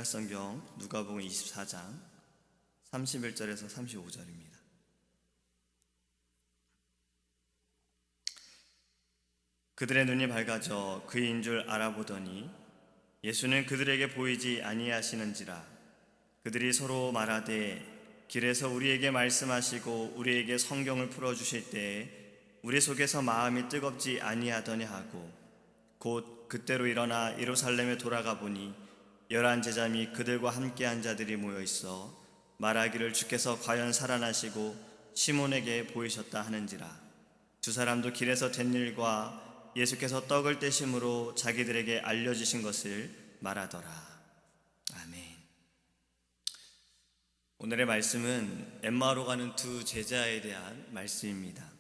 구약성경 누가복음 24장 31절에서 35절입니다. 그들의 눈이 밝아져 그인 줄 알아보더니 예수는 그들에게 보이지 아니하시는지라. 그들이 서로 말하되 길에서 우리에게 말씀하시고 우리에게 성경을 풀어주실 때에 우리 속에서 마음이 뜨겁지 아니하더냐 하고, 곧 그때로 일어나 예루살렘에 돌아가 보니 11 제자 및 그들과 함께한 자들이 모여 있어 말하기를 주께서 과연 살아나시고 시몬에게 보이셨다 하는지라. 두 사람도 길에서 된 일과 예수께서 떡을 떼심으로 자기들에게 알려주신 것을 말하더라. 아멘. 오늘의 말씀은 엠마오로 가는 두 제자에 대한 말씀입니다.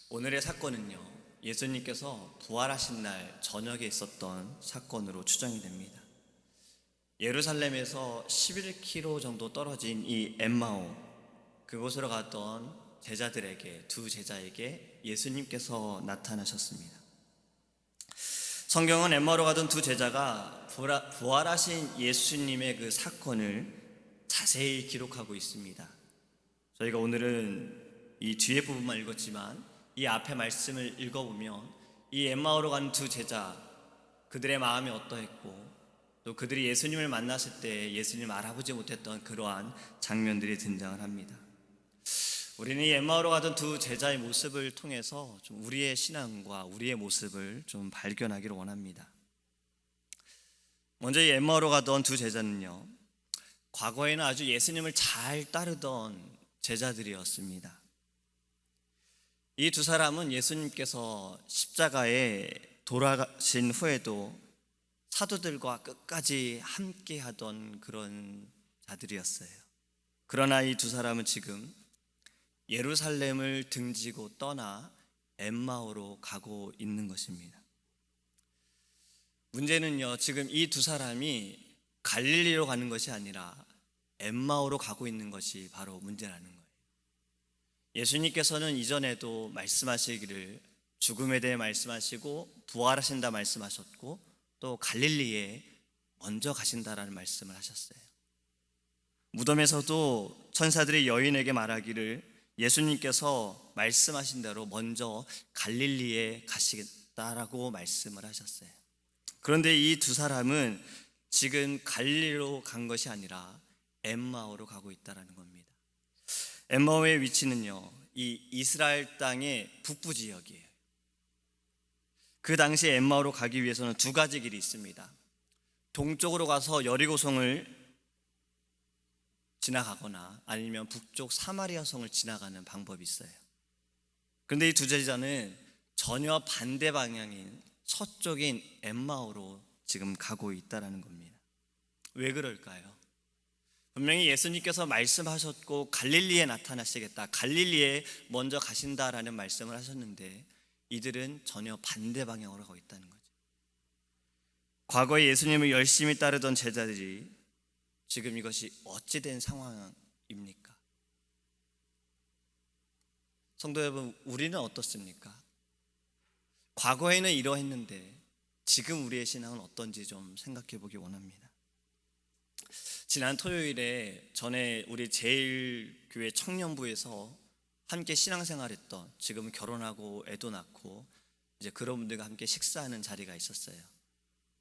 오늘의 사건은요, 예수님께서 부활하신 날 저녁에 있었던 사건으로 추정이 됩니다. 예루살렘에서 11km 정도 떨어진 이 엠마오, 그곳으로 갔던 제자들에게, 두 제자에게 예수님께서 나타나셨습니다. 성경은 엠마오로 가던 두 제자가 부활하신 예수님의 그 사건을 자세히 기록하고 있습니다. 저희가 오늘은 이 뒤에 부분만 읽었지만 이 앞에 말씀을 읽어보면 이 엠마오로 간 두 제자, 그들의 마음이 어떠했고 또 그들이 예수님을 만났을 때 예수님을 알아보지 못했던 그러한 장면들이 등장을 합니다. 우리는 이 엠마오로 가던 두 제자의 모습을 통해서 좀 우리의 신앙과 우리의 모습을 좀 발견하기를 원합니다. 먼저 이 엠마오로 가던 두 제자는요, 과거에는 아주 예수님을 잘 따르던 제자들이었습니다. 이 두 사람은 예수님께서 십자가에 돌아가신 후에도 사도들과 끝까지 함께 하던 그런 자들이었어요. 그러나 이 두 사람은 지금 예루살렘을 등지고 떠나 엠마오로 가고 있는 것입니다. 문제는요, 지금 이 두 사람이 갈릴리로 가는 것이 아니라 엠마오로 가고 있는 것이 바로 문제라는 거예요. 예수님께서는 이전에도 말씀하시기를 죽음에 대해 말씀하시고 부활하신다 말씀하셨고 또 갈릴리에 먼저 가신다라는 말씀을 하셨어요. 무덤에서도 천사들이 여인에게 말하기를 예수님께서 말씀하신 대로 먼저 갈릴리에 가시겠다라고 말씀을 하셨어요. 그런데 이 두 사람은 지금 갈릴리로 간 것이 아니라 엠마오로 가고 있다는 겁니다. 엠마오의 위치는요, 이 이스라엘 땅의 북부 지역이에요. 그 당시 엠마오로 가기 위해서는 두 가지 길이 있습니다. 동쪽으로 가서 여리고성을 지나가거나 아니면 북쪽 사마리아 성을 지나가는 방법이 있어요. 그런데 이 두 제자는 전혀 반대 방향인 서쪽인 엠마오로 지금 가고 있다는 겁니다. 왜 그럴까요? 분명히 예수님께서 말씀하셨고 갈릴리에 나타나시겠다, 갈릴리에 먼저 가신다라는 말씀을 하셨는데 이들은 전혀 반대 방향으로 가고 있다는 거죠. 과거에 예수님을 열심히 따르던 제자들이 지금 이것이 어찌된 상황입니까? 성도 여러분, 우리는 어떻습니까? 과거에는 이러했는데 지금 우리의 신앙은 어떤지 좀 생각해 보기 원합니다. 지난 토요일에 전에 우리 제일교회 청년부에서 함께 신앙생활했던, 지금 결혼하고 애도 낳고 이제 그런 분들과 함께 식사하는 자리가 있었어요.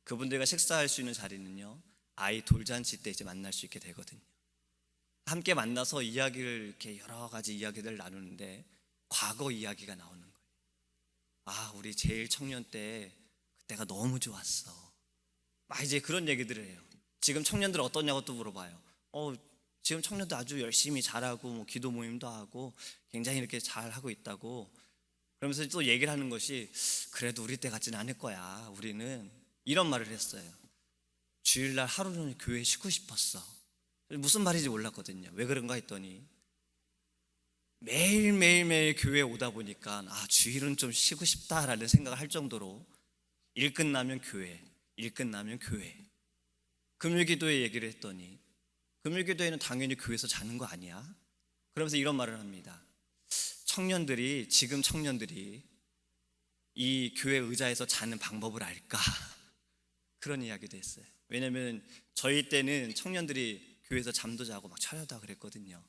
그분들과 식사할 수 있는 자리는요, 아이 돌잔치 때 이제 만날 수 있게 되거든요. 함께 만나서 이야기를 이렇게 여러 가지 이야기를 나누는데 과거 이야기가 나오는 거예요. 아, 우리 제일 청년 때 그때가 너무 좋았어. 막 이제 그런 얘기들을 해요. 지금 청년들 어떠냐고 또 물어봐요. 지금 청년들 아주 열심히 잘하고 뭐 기도 모임도 하고 굉장히 이렇게 잘하고 있다고. 그러면서 또 얘기를 하는 것이 그래도 우리 때 같지는 않을 거야. 우리는 이런 말을 했어요. 주일날 하루 종일 교회에 쉬고 싶었어. 무슨 말인지 몰랐거든요. 왜 그런가 했더니 매일매일 교회에 오다 보니까 주일은 좀 쉬고 싶다라는 생각을 할 정도로 일 끝나면 교회, 일 끝나면 교회. 금요기도회 얘기를 했더니 금요기도회는 당연히 교회에서 자는 거 아니야? 그러면서 이런 말을 합니다. 지금 청년들이 이 교회 의자에서 자는 방법을 알까? 그런 이야기도 했어요. 왜냐하면 저희 때는 청년들이 교회에서 잠도 자고 막 차려다 그랬거든요.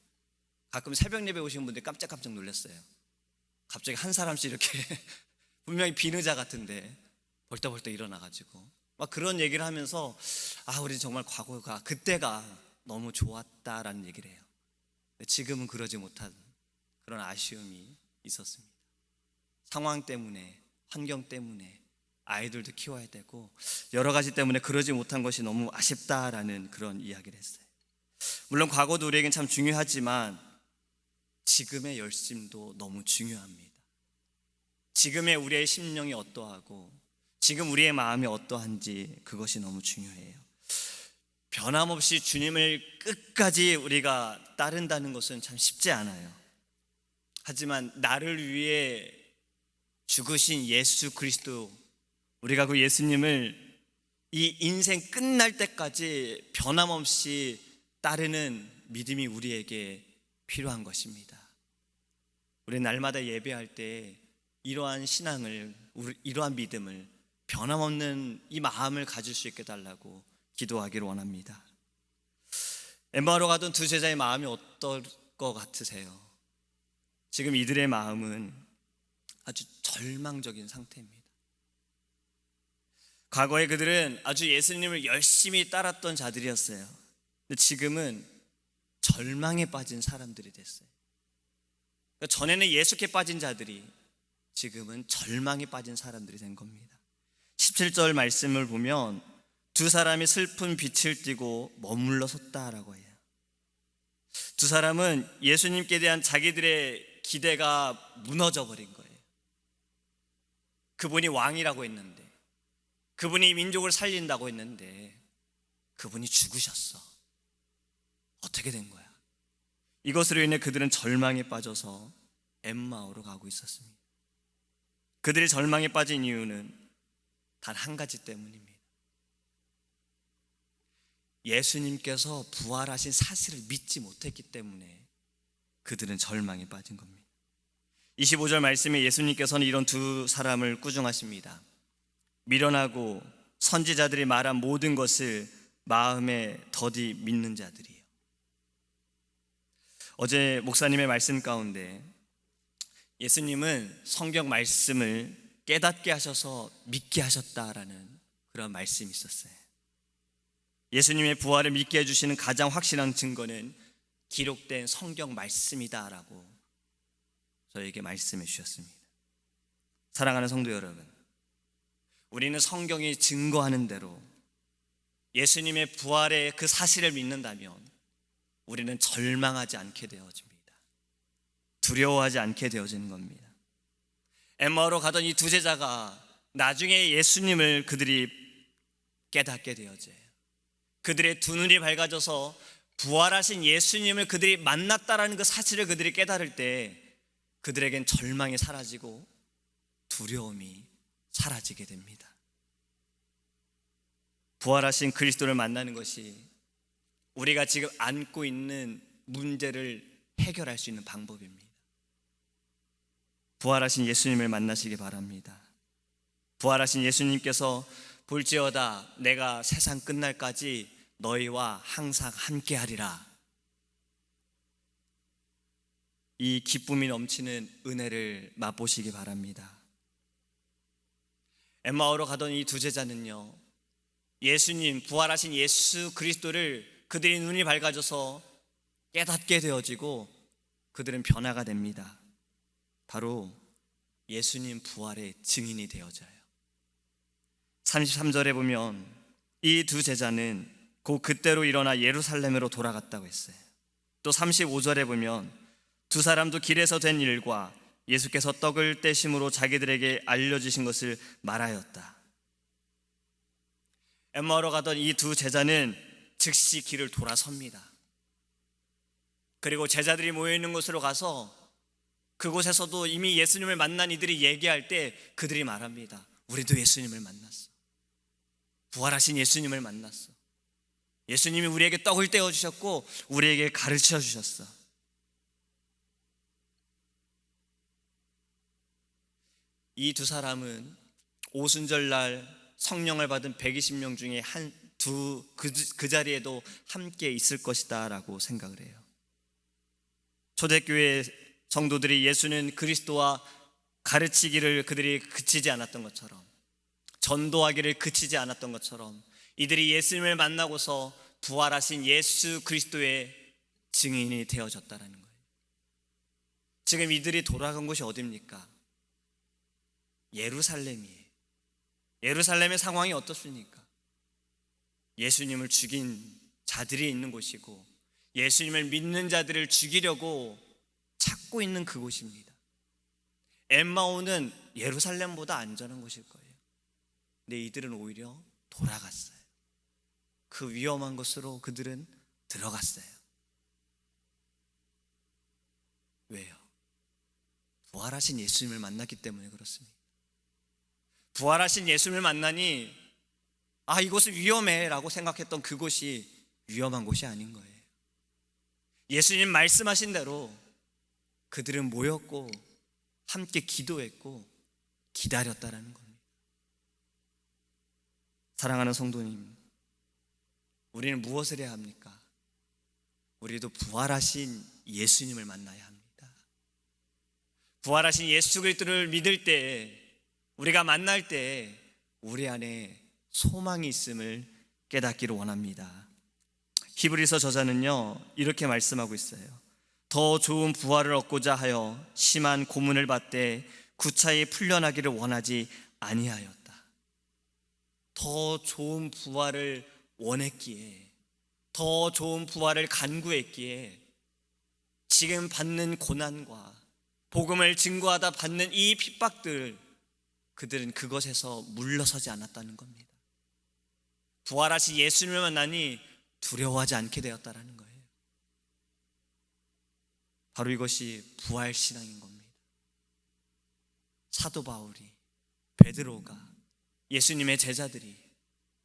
가끔 새벽 예배 오시는 분들 깜짝깜짝 놀랐어요. 갑자기 한 사람씩 이렇게 분명히 비느자 같은데 벌떡벌떡 일어나가지고 막 그런 얘기를 하면서 우리 정말 과거가 그때가 너무 좋았다라는 얘기를 해요. 지금은 그러지 못한 그런 아쉬움이 있었습니다. 상황 때문에, 환경 때문에 아이들도 키워야 되고 여러 가지 때문에 그러지 못한 것이 너무 아쉽다라는 그런 이야기를 했어요. 물론 과거도 우리에겐 참 중요하지만 지금의 열심도 너무 중요합니다. 지금의 우리의 심령이 어떠하고 지금 우리의 마음이 어떠한지 그것이 너무 중요해요. 변함없이 주님을 끝까지 우리가 따른다는 것은 참 쉽지 않아요. 하지만 나를 위해 죽으신 예수 그리스도, 우리가 그 예수님을 이 인생 끝날 때까지 변함없이 따르는 믿음이 우리에게 필요한 것입니다. 우리 날마다 예배할 때 이러한 신앙을, 이러한 믿음을, 변함없는 이 마음을 가질 수 있게 달라고 기도하기를 원합니다. 엠마오로 가던 두 제자의 마음이 어떨 것 같으세요? 지금 이들의 마음은 아주 절망적인 상태입니다. 과거에 그들은 아주 예수님을 열심히 따랐던 자들이었어요. 근데 지금은 절망에 빠진 사람들이 됐어요. 그러니까 전에는 예수께 빠진 자들이 지금은 절망에 빠진 사람들이 된 겁니다. 17절 말씀을 보면 두 사람이 슬픈 빛을 띠고 머물러 섰다라고 해요. 두 사람은 예수님께 대한 자기들의 기대가 무너져 버린 거예요. 그분이 왕이라고 했는데, 그분이 민족을 살린다고 했는데 그분이 죽으셨어. 어떻게 된 거야? 이것으로 인해 그들은 절망에 빠져서 엠마오로 가고 있었습니다. 그들이 절망에 빠진 이유는 단 한 가지 때문입니다. 예수님께서 부활하신 사실을 믿지 못했기 때문에 그들은 절망에 빠진 겁니다. 25절 말씀에 예수님께서는 이런 두 사람을 꾸중하십니다. 미련하고 선지자들이 말한 모든 것을 마음에 더디 믿는 자들이에요. 어제 목사님의 말씀 가운데 예수님은 성경 말씀을 깨닫게 하셔서 믿게 하셨다라는 그런 말씀이 있었어요. 예수님의 부활을 믿게 해주시는 가장 확실한 증거는 기록된 성경 말씀이다라고 저에게 말씀해 주셨습니다. 사랑하는 성도 여러분, 우리는 성경이 증거하는 대로 예수님의 부활의 그 사실을 믿는다면 우리는 절망하지 않게 되어집니다. 두려워하지 않게 되어지는 겁니다. 엠마오로 가던 이 두 제자가 나중에 예수님을 그들이 깨닫게 되어져요. 그들의 두 눈이 밝아져서 부활하신 예수님을 그들이 만났다라는 그 사실을 그들이 깨달을 때 그들에겐 절망이 사라지고 두려움이 사라지게 됩니다. 부활하신 그리스도를 만나는 것이 우리가 지금 안고 있는 문제를 해결할 수 있는 방법입니다. 부활하신 예수님을 만나시기 바랍니다. 부활하신 예수님께서 볼지어다 내가 세상 끝날까지 너희와 항상 함께하리라. 이 기쁨이 넘치는 은혜를 맛보시기 바랍니다. 엠마오로 가던 이 두 제자는요, 예수님, 부활하신 예수 그리스도를 그들의 눈이 밝아져서 깨닫게 되어지고 그들은 변화가 됩니다. 바로 예수님 부활의 증인이 되어져요. 33절에 보면 이 두 제자는 곧 그때로 일어나 예루살렘으로 돌아갔다고 했어요. 또 35절에 보면 두 사람도 길에서 된 일과 예수께서 떡을 떼심으로 자기들에게 알려주신 것을 말하였다. 엠마오로 가던 이 두 제자는 즉시 길을 돌아섭니다. 그리고 제자들이 모여있는 곳으로 가서 그곳에서도 이미 예수님을 만난 이들이 얘기할 때 그들이 말합니다. 우리도 예수님을 만났어. 부활하신 예수님을 만났어. 예수님이 우리에게 떡을 떼어주셨고 우리에게 가르쳐 주셨어. 이 두 사람은 오순절날 성령을 받은 120명 중에 그 자리에도 함께 있을 것이다 라고 생각을 해요. 초대교회 성도들이 예수는 그리스도와 가르치기를 그들이 그치지 않았던 것처럼, 전도하기를 그치지 않았던 것처럼 이들이 예수님을 만나고서 부활하신 예수 그리스도의 증인이 되어졌다라는 거예요. 지금 이들이 돌아간 곳이 어디입니까? 예루살렘이에요. 예루살렘의 상황이 어떻습니까? 예수님을 죽인 자들이 있는 곳이고 예수님을 믿는 자들을 죽이려고 찾고 있는 그곳입니다. 엠마오는 예루살렘보다 안전한 곳일 거예요. 근데 이들은 오히려 돌아갔어요. 그 위험한 곳으로 그들은 들어갔어요. 왜요? 부활하신 예수님을 만났기 때문에 그렇습니다. 부활하신 예수님을 만나니 이곳은 위험해 라고 생각했던 그곳이 위험한 곳이 아닌 거예요. 예수님 말씀하신 대로 그들은 모였고 함께 기도했고 기다렸다라는 겁니다. 사랑하는 성도님, 우리는 무엇을 해야 합니까? 우리도 부활하신 예수님을 만나야 합니다. 부활하신 예수 그리스도를 믿을 때, 우리가 만날 때 우리 안에 소망이 있음을 깨닫기를 원합니다. 히브리서 저자는요 이렇게 말씀하고 있어요. 더 좋은 부활을 얻고자 하여 심한 고문을 받되 구차히 풀려나기를 원하지 아니하였다. 더 좋은 부활을 원했기에, 더 좋은 부활을 간구했기에 지금 받는 고난과 복음을 증거하다 받는 이 핍박들, 그들은 그것에서 물러서지 않았다는 겁니다. 부활하신 예수님을 만나니 두려워하지 않게 되었다는 거예요. 바로 이것이 부활신앙인 겁니다. 사도 바울이, 베드로가, 예수님의 제자들이,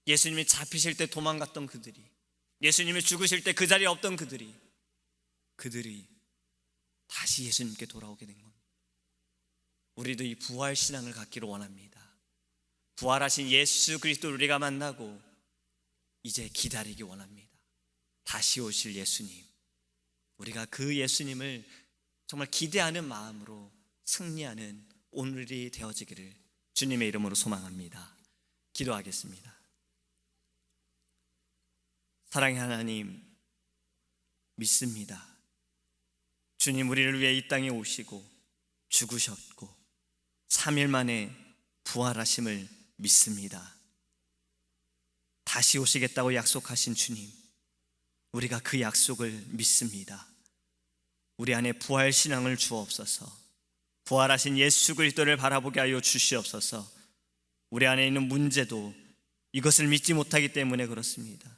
예수님이 잡히실 때 도망갔던 그들이, 예수님이 죽으실 때 그 자리에 없던 그들이 다시 예수님께 돌아오게 된 겁니다. 우리도 이 부활신앙을 갖기를 원합니다. 부활하신 예수 그리스도를 우리가 만나고 이제 기다리기 원합니다. 다시 오실 예수님, 우리가 그 예수님을 정말 기대하는 마음으로 승리하는 오늘이 되어지기를 주님의 이름으로 소망합니다. 기도하겠습니다. 사랑의 하나님, 믿습니다. 주님, 우리를 위해 이 땅에 오시고 죽으셨고 3일 만에 부활하심을 믿습니다. 다시 오시겠다고 약속하신 주님, 우리가 그 약속을 믿습니다. 우리 안에 부활신앙을 주옵소서. 부활하신 예수 그리스도를 바라보게 하여 주시옵소서. 우리 안에 있는 문제도 이것을 믿지 못하기 때문에 그렇습니다.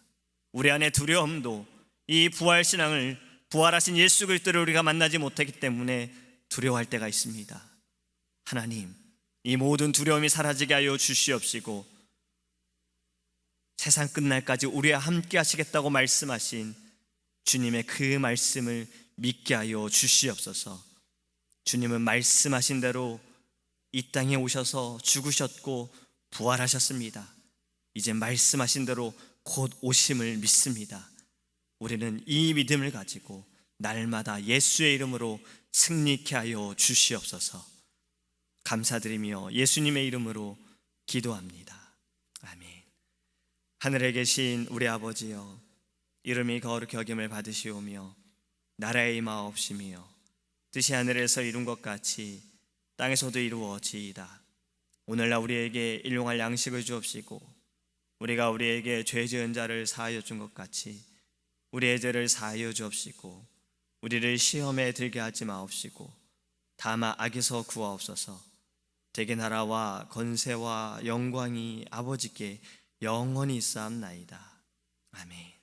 우리 안에 두려움도 이 부활신앙을, 부활하신 예수 그리스도를 우리가 만나지 못하기 때문에 두려워할 때가 있습니다. 하나님, 이 모든 두려움이 사라지게 하여 주시옵시고 세상 끝날까지 우리와 함께 하시겠다고 말씀하신 주님의 그 말씀을 믿게 하여 주시옵소서. 주님은 말씀하신 대로 이 땅에 오셔서 죽으셨고 부활하셨습니다. 이제 말씀하신 대로 곧 오심을 믿습니다. 우리는 이 믿음을 가지고 날마다 예수의 이름으로 승리케 하여 주시옵소서. 감사드리며 예수님의 이름으로 기도합니다. 아멘. 하늘에 계신 우리 아버지여, 이름이 거룩히 여김을 받으시오며 나라의 임하옵시며 뜻이 하늘에서 이룬 것 같이 땅에서도 이루어지이다. 오늘날 우리에게 일용할 양식을 주옵시고 우리가 우리에게 죄 지은 자를 사하여 준 것 같이 우리의 죄를 사하여 주옵시고 우리를 시험에 들게 하지 마옵시고 다만 악에서 구하옵소서. 대개 나라와 건세와 영광이 아버지께 영원히 있사옵나이다. 아멘.